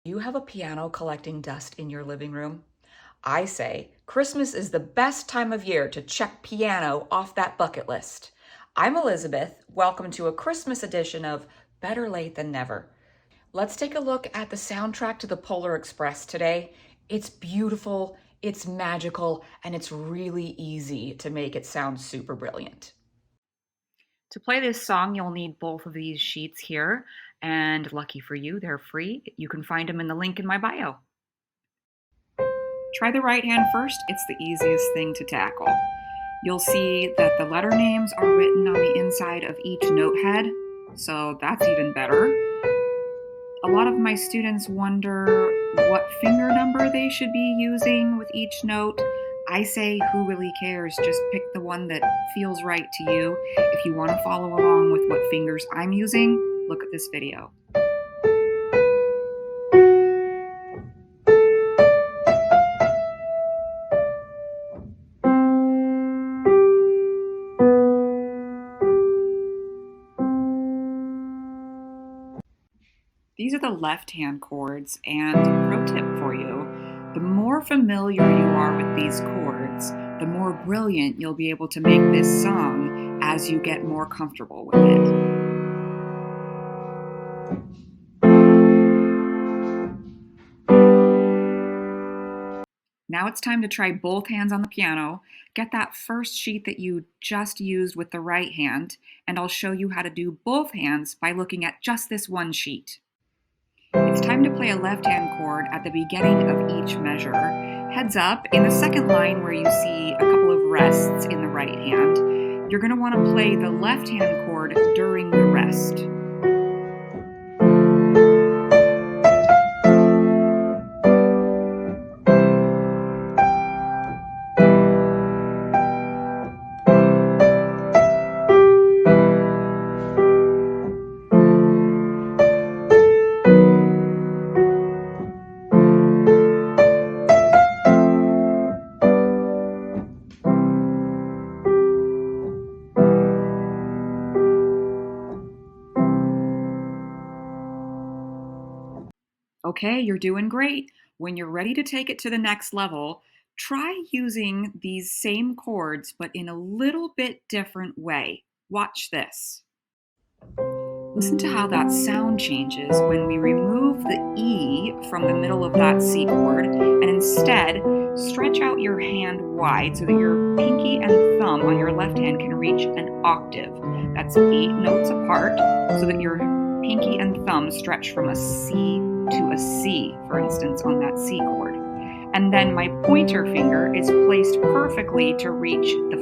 You have a piano collecting dust in your living room? I say Christmas is the best time of year to check piano off that bucket list. I'm Elizabeth. Welcome to a Christmas edition of Better Late Than Never. Let's take a look at the soundtrack to the Polar Express today. It's beautiful, it's magical, and it's really easy to make it sound super brilliant. To play this song, you'll need both of these sheets here, and lucky for you, they're free. You can find them in the link in my bio. Try the right hand first, it's the easiest thing to tackle. You'll see that the letter names are written on the inside of each note head, so that's even better. A lot of my students wonder what finger number they should be using with each note. I say, who really cares? Just pick the one that feels right to you. If you want to follow along with what fingers I'm using, look at this video. These are the left-hand chords, and pro tip for you, the more familiar you are with these chords, the more brilliant you'll be able to make this song as you get more comfortable with it. Now it's time to try both hands on the piano. Get that first sheet that you just used with the right hand, and I'll show you how to do both hands by looking at just this one sheet. It's time to play a left-hand chord at the beginning of each measure. Heads up, in the second line where you see a couple of rests in the right hand, you're going to want to play the left-hand chord during the rest. Okay, you're doing great. When you're ready to take it to the next level, try using these same chords, but in a little bit different way. Watch this. Listen to how that sound changes when we remove the E from the middle of that C chord and instead stretch out your hand wide so that your pinky and thumb on your left hand can reach an octave. That's 8 notes apart so that your pinky and thumb stretch from a C to a C, for instance, on that C chord. And then my pointer finger is placed perfectly to reach the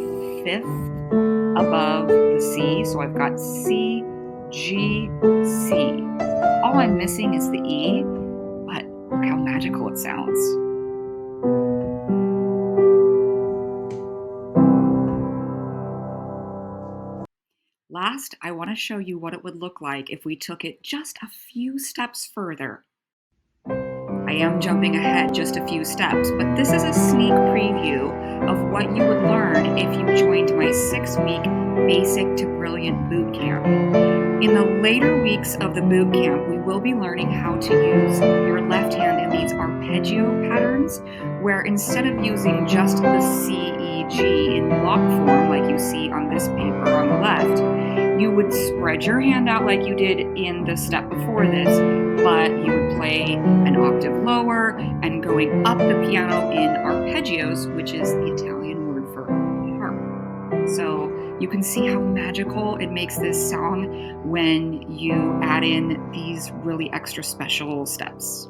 5th above the C. So I've got C, G, C. All I'm missing is the E, but look how magical it sounds. Last, I want to show you what it would look like if we took it just a few steps further. I am jumping ahead just a few steps, but this is a sneak preview of what you would learn if you joined my 6-week Basic to Brilliant boot camp. In the later weeks of the boot camp, we will be learning how to use your left hand in these arpeggio patterns, where instead of using just the C, E, G in block form like you see on this paper on the left, you would spread your hand out like you did in the step before this, but you would play an octave lower and going up the piano in arpeggios, which is the Italian word for harp. So you can see how magical it makes this song when you add in these really extra special steps.